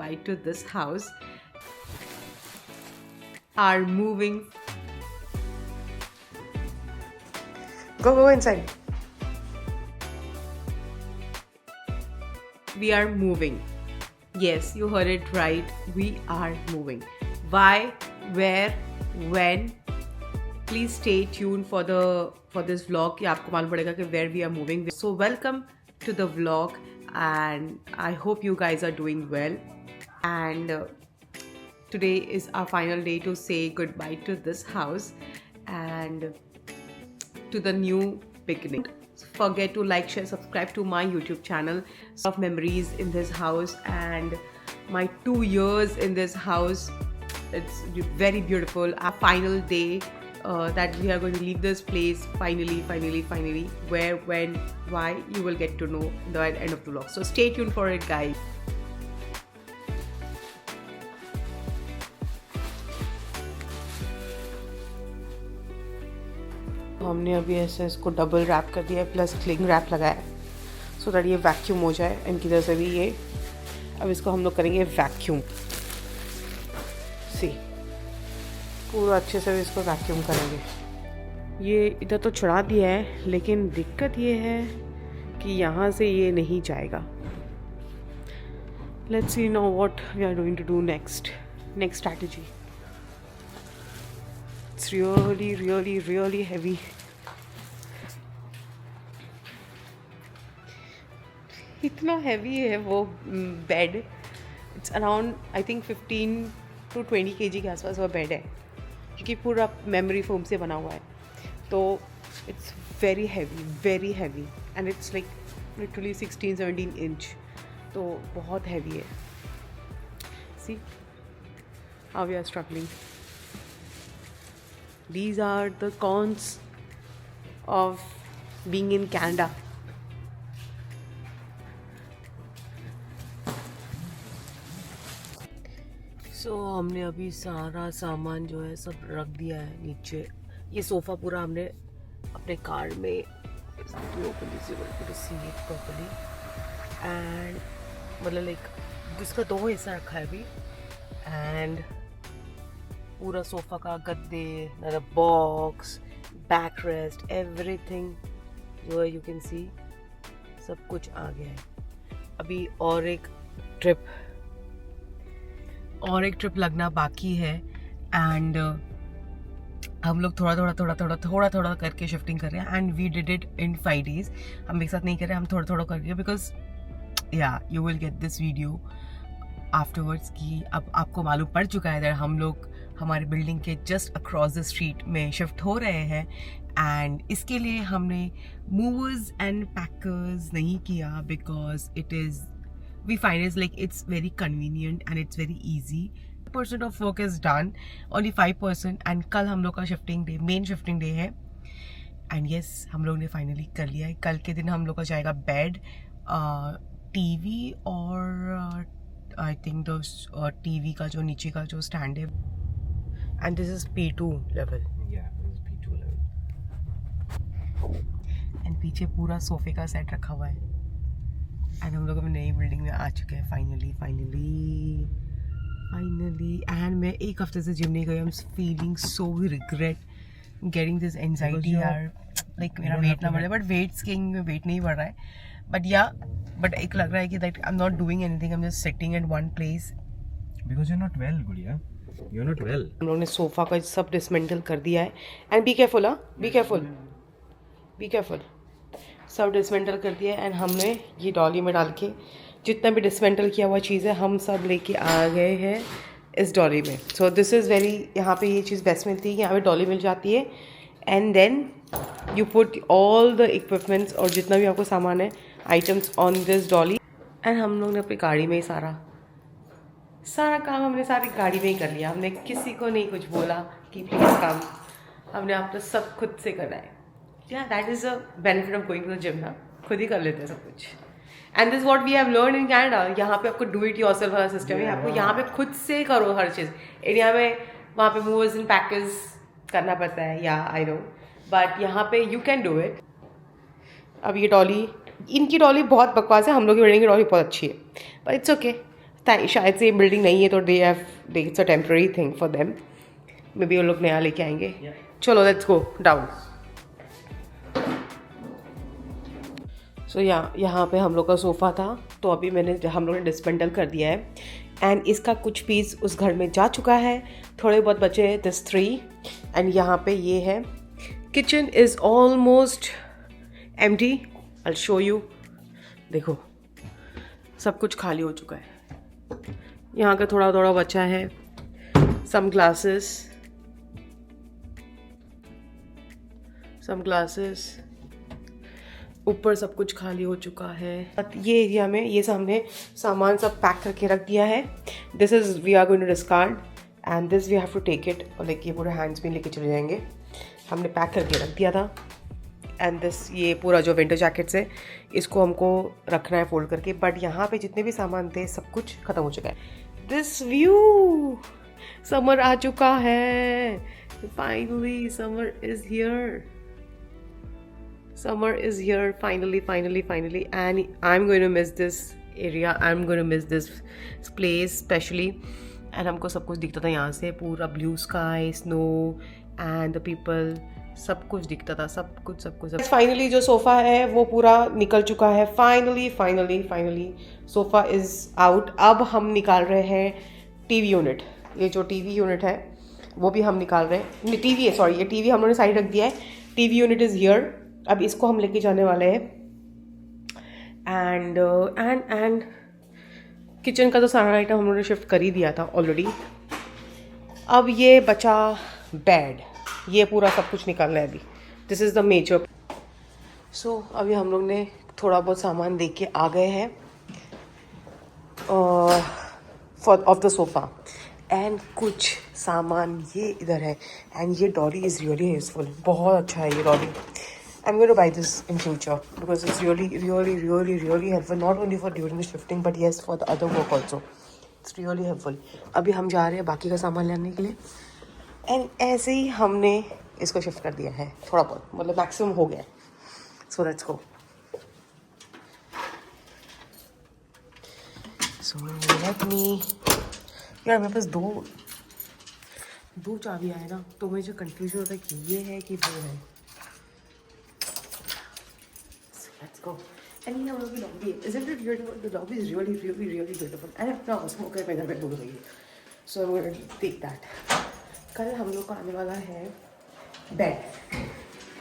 goodbye to this house are moving. Go inside. We are moving. Yes, you heard it right. We are moving. Why, where, when? Please stay tuned for this vlog कि आपको मालूम पड़ेगा कि where we are moving. So welcome to the vlog and I hope you guys are doing well. And today is our final day to say goodbye to this house and to the new beginning. Forget to like, share, subscribe to my YouTube channel. Of memories in this house and my 2 years in this house. It's very beautiful. Our final day that we are going to leave this place finally. Where, when, why, you will get to know the end of the vlog. So stay tuned for it, guys. हमने अभी ऐसे इसको double rap कर दिया है plus cling wrap लगाया है so that ये वैक्यूम हो जाए इनकी तरह से भी ये अब इसको हम लोग करेंगे वैक्यूम सी पूरा अच्छे से इसको वैक्यूम करेंगे ये इधर तो चढ़ा दिया है लेकिन दिक्कत ये है कि यहाँ से ये नहीं जाएगा let's see no what we are going to do next strategy It's really heavy. इतना heavy है वो bed. It's around I think 15 to 20 kg के आसपास वो bed है क्योंकि पूरा memory foam से बना हुआ है तो it's very heavy and it's like literally 16-17 inch तो बहुत heavy है. See how we are struggling. These are the cons of being in Canada. So हमने अभी सारा सामान जो है सब रख दिया है नीचे. ये सोफ़ा पूरा हमने अपने कार में and मतलब लाइक जिसका 2 हिस्सा रखा है अभी and पूरा सोफ़ा का गद्दे बॉक्स बैक रेस्ट एवरीथिंग जो है यू कैन सी सब कुछ आ गया है. अभी और एक ट्रिप लगना बाकी है एंड हम लोग थोड़ा करके शिफ्टिंग कर रहे हैं and we did it in 5 days. हम एक साथ नहीं कर रहे, हम थोड़ा करके बिकॉज या you will get this video afterwards कि अब आपको मालूम पड़ चुका है दैट हम लोग हमारी बिल्डिंग के जस्ट अक्रॉस द स्ट्रीट में शिफ्ट हो रहे हैं एंड इसके लिए हमने मूवर्स एंड पैकर्स नहीं किया because it is we find is like it's very convenient and it's very easy. 1% of work is done, only 5% and कल हम लोग का मेन शिफ्टिंग डे है एंड येस हम लोग ने फाइनली कर लिया है. कल के दिन हम लोग का जाएगा बेड, टीवी और आई थिंक टीवी का जो नीचे का जो स्टैंड है and this is P2 level. Yeah, this is P2 level. and पीछे पूरा सोफे का सेट रखा हुआ है एंड हम लोग अपनी नई बिल्डिंग में आ चुके हैं फाइनली एंड मैं एक हफ्ते से जिम नहीं गई. I am feeling so regret getting this anxiety यार लाइक मेरा वेट ना बढ़े बट वेट गेनिंग में वेट नहीं बढ़ रहा है बट एक लग रहा है कि that I am not doing anything, I am just sitting at one place Because you're not well, Gudiya. You're not well. हम लोगों ने सोफ़ा का सब डिसमेंटल कर दिया है एंड बी केयरफुल सब डिसमेंटल कर दिया है एंड हमने ये डॉली में डाल के जितना भी डिसमेंटल किया हुआ चीज़ है हम सब लेके आ गए हैं इस डॉली में. सो दिस इज़ वेरी यहाँ पे ये चीज़ बेस्ट मिलती है कि यहाँ पे डॉली मिल जाती है and then you put all the equipments और जितना भी आपको सामान है items on this dolly and हम लोग ने अपनी गाड़ी में ही सारा काम हमने सारी गाड़ी में ही कर लिया. हमने किसी को नहीं कुछ बोला कि प्लीज़ काम हमने आपने सब खुद से करना है. या that is a benefit of going to the gym ना, खुद ही कर लेते हैं सब कुछ. And this what we have learn in Canada. यहाँ पे आपको डू इट योरसेल्फ वाला सिस्टम है, आपको यहाँ पे खुद से करो हर चीज़. इंडिया में वहाँ पे मूवर्स एंड पैकर्स करना पड़ता है या आई नो बट यहाँ पे यू कैन डू इट. अब ये डॉली इनकी डॉली बहुत बकवास है, हम लोग की बिल्डिंग की डॉली बहुत अच्छी है बट इट्स ओके. शायद से बिल्डिंग नहीं है तो they it's a temporary thing for them, maybe वो लोग नया लेके आएंगे। चलो लेट्स गो डाउन। सो यहाँ पे हम लोग का सोफ़ा था, तो अभी हम लोग ने डिसमेंटल कर दिया है एंड इसका कुछ पीस उस घर में जा चुका है, थोड़े बहुत बचे हैं, दिस 3। एंड यहाँ पे ये है, kitchen is almost empty, I show you. देखो सब कुछ खाली हो चुका है, यहाँ का थोड़ा थोड़ा बचा है, सम ग्लासेस, ऊपर सब कुछ खाली हो चुका है। ये एरिया में ये सब हमने सामान सब पैक करके रख दिया है। This is we are going to discard and this we have to take it, और लाइक ये पूरे हैंड्स में लेके चले जाएंगे, हमने पैक करके रख दिया था। एंड दिस ये पूरा जो विंटर जैकेट्स है इसको हमको रखना है फोल्ड करके, बट यहाँ पे जितने भी सामान थे सब कुछ ख़त्म हो चुका है। दिस व्यू, समर आ चुका है, finally summer is here, summer is here finally, and I'm going to miss this area, I'm going to miss this place especially। and हमको सब कुछ दिखता था यहाँ से, पूरा blue sky, snow and the people, सब कुछ दिखता था, सब कुछ। फाइनली जो सोफ़ा है वो पूरा निकल चुका है, फाइनली सोफ़ा इज़ आउट। अब हम निकाल रहे हैं टीवी यूनिट, ये जो टीवी यूनिट है वो भी हम निकाल रहे हैं, टीवी है सॉरी, ये टीवी हम लोगों ने साइड रख दिया है, टीवी यूनिट इज़ हियर। अब इसको हम लेके जाने वाले हैं एंड किचन का तो सारा आइटम हम लोगों ने शिफ्ट कर ही दिया था ऑलरेडी। अब ये बचा बेड, ये पूरा सब कुछ निकालना है अभी, दिस इज़ द मेजर। सो अभी हम लोग ने थोड़ा बहुत सामान दे के आ गए हैं ऑफ द सोफ़ा, एंड कुछ सामान ये इधर है, एंड ये डॉली इज़ रियली यूजफुल, बहुत अच्छा है ये Dolly. I'm going to buy this in future because it's really helpful, not only for during the shifting but yes for the other work also, it's really helpful। अभी हम जा रहे हैं बाकी का सामान लेने के लिए, एंड ऐसे ही हमने इसको शिफ्ट कर दिया है थोड़ा बहुत, मतलब मैक्सिमम हो गया है। So let's go. So let me, यार मेरे पास दो चाबी आए ना, तो मुझे कंफ्यूजन होता है कि ये है कि वो है। Let's go. And ये हम लोग की lobby है, isn't it beautiful? The lobby is really beautiful. And अपना smoker मैं घर पे बोल रही है, so I'm going to take that। कल हम लोग का आने वाला है बेड,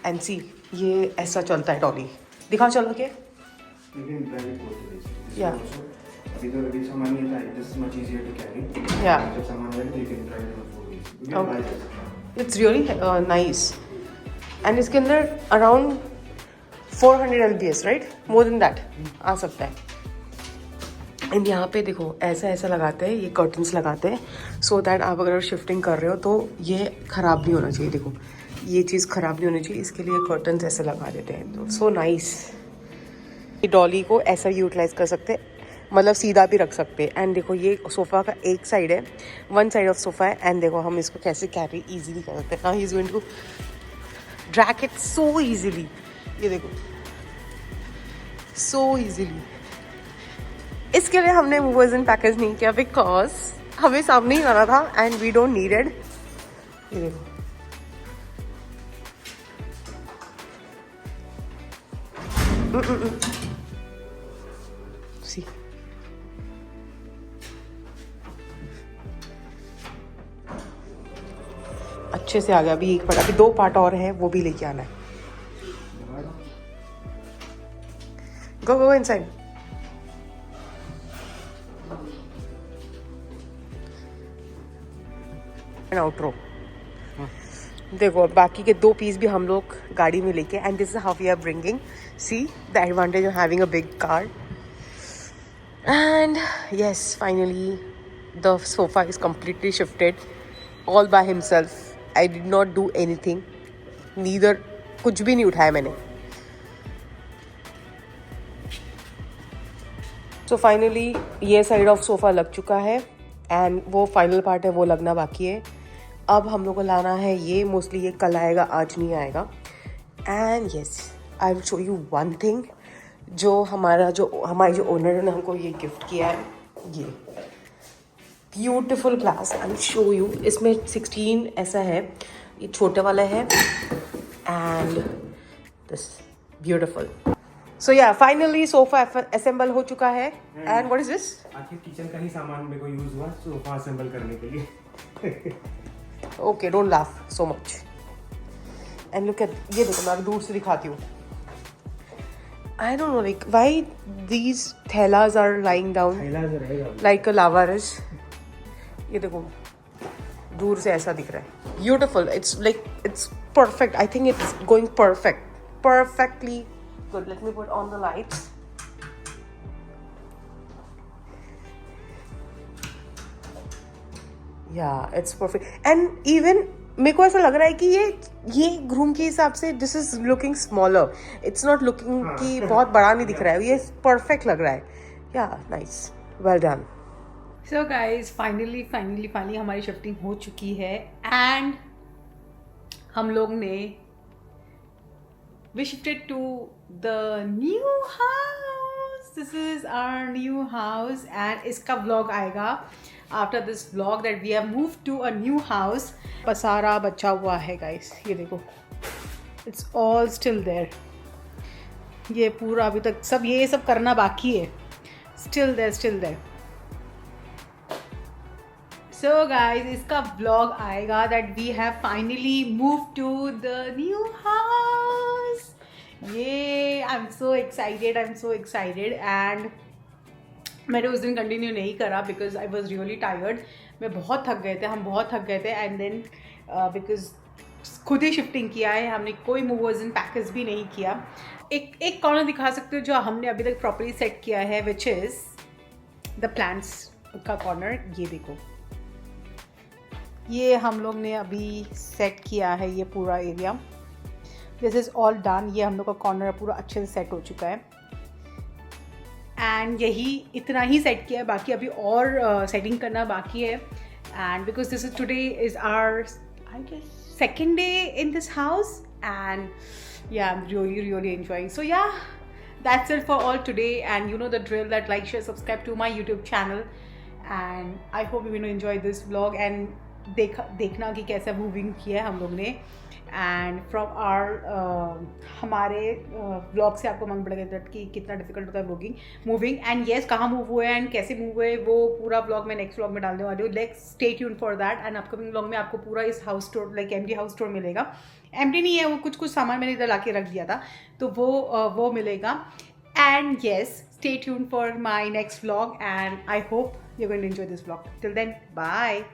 and see ये ऐसा चलता है डॉली, दिखाओ चलो के। Yeah. Because सामान ये था, this is much easier to carry। Yeah. जब सामान लगे तो you can drive it on 4 wheels। You can buy this। It's really nice, and इसके अंदर around 400 lbs, right, more than that आ सकता है। एंड यहाँ पे देखो ऐसा लगाते हैं, ये कर्टन्स लगाते हैं सो दैट आप अगर शिफ्टिंग कर रहे हो तो ये ख़राब नहीं होना चाहिए। देखो ये चीज़ ख़राब नहीं होनी चाहिए, इसके लिए कर्टन्स ऐसे लगा देते हैं, तो सो नाइस। ये डॉली को ऐसा यूटिलाइज़ कर सकते हैं, मतलब सीधा भी रख सकते हैं। एंड देखो ये सोफ़ा का एक साइड है, वन साइड ऑफ सोफ़ा है, एंड देखो हम इसको कैसे कैरी ईजीली कर सकते हैं। Now he is going to drag it so easily, ये देखो सो ईजीली। इसके लिए हमने मूवर्स एंड पैकेज नहीं किया बिकॉज हमें सामने ही आना था एंड वी डोंट नीडेड। ये देखो सी, अच्छे से आ गया। अभी एक पार्ट, अभी 2 पार्ट और है, वो भी लेके आना है। Go inside। आउटरो देखो, बाकी के 2 पीस भी हम लोग गाड़ी में लेके, and this is how we are bringing, see the advantage of having a big car. And yes finally the sofa is completely shifted all by himself। I did not do anything, neither, कुछ भी नहीं उठाया मैंने। So finally ये side of sofa लग चुका है, and वो फाइनल पार्ट है वो लगना बाकी है। अब हम लोग को लाना है ये, मोस्टली ये कल आएगा, आज नहीं आएगा। And yes I will show you one thing, जो हमारी जो ओनर ने हमको ये गिफ्ट किया है, ये beautiful glass, I will show you. इसमें 16 ऐसा है, ये छोटे वाला है, एंड दिस ब्यूटिफुल. सो या फाइनली सोफा असेंबल हो चुका है. And what is this? आखिर किचन का ही सामान मेरे को यूज हुआ सोफा असेंबल करने के लिए. Okay, don't laugh so much. And look at, ये देखो, मैं दूर से दिखाती हूँ. I don't know like why these थैलास are lying down like a लावारिस. ये देखो, दूर से ऐसा दिख रहा है. Beautiful. It's like it's perfect. I think it's going perfectly good. Let me put on the lights. Yeah, it's perfect. And even मेरे को ऐसा लग रहा है कि ये रूम के हिसाब से this is looking smaller. It's not looking कि बहुत बड़ा नहीं दिख रहा है. ये परफेक्ट लग रहा है. या nice, well done. So guys finally हमारी शिफ्टिंग हो चुकी है. एंड हम लोग ने we shifted to the new house. This is our new house and इसका vlog आएगा after this vlog that we have moved to a new house. पसारा बचा हुआ है guys, ये देखो, it's all still there. ये पूरा अभी तक सब ये सब करना बाकी है. Still there. So guys, इसका vlog आएगा that we have finally moved to the new house. Yeah, I'm so excited and मैंने उस दिन कंटिन्यू नहीं करा because I was really tired. हम बहुत थक गए थे and then because खुद ही शिफ्टिंग किया है हमने, कोई मूवर्स एंड पैकेज भी नहीं किया. एक कॉर्नर दिखा सकते हो जो हमने अभी तक प्रॉपर्ली सेट किया है, विच इज़ द प्लांट्स का कॉर्नर. ये देखो, ये हम लोग ने अभी सेट किया है ये पूरा area. This is all done. ये हम लोग का कॉर्नर पूरा अच्छे से सेट हो चुका है. एंड यही इतना ही सेट किया है, बाकी अभी और सेटिंग करना बाकी है. And because this is today is our I guess second day in this house, and yeah, I'm really enjoying. So yeah, that's it for all today, and you know the drill, that like, share, subscribe to my YouTube channel, and I hope you will enjoy this vlog and देखना कि कैसा moving किया है हम लोग ने. And from our हमारे vlog से आपको मालूम पड़ेगा कि कितना डिफिकल्ट होता है मूविंग. एंड येस, कहाँ मूव हुए एंड कैसे मूव हुए वो पूरा व्लॉग मैं नेक्स्ट व्लॉग में डालने वाली हूँ. Let's stay tune for that. And upcoming vlog में आपको पूरा इस house tour, like empty house tour मिलेगा. एम्प्टी नहीं है वो, कुछ सामान मैंने इधर ला के रख दिया था, तो वो मिलेगा. And yes, stay tuned for my next vlog and I hope you're going to enjoy this vlog. Till then, bye.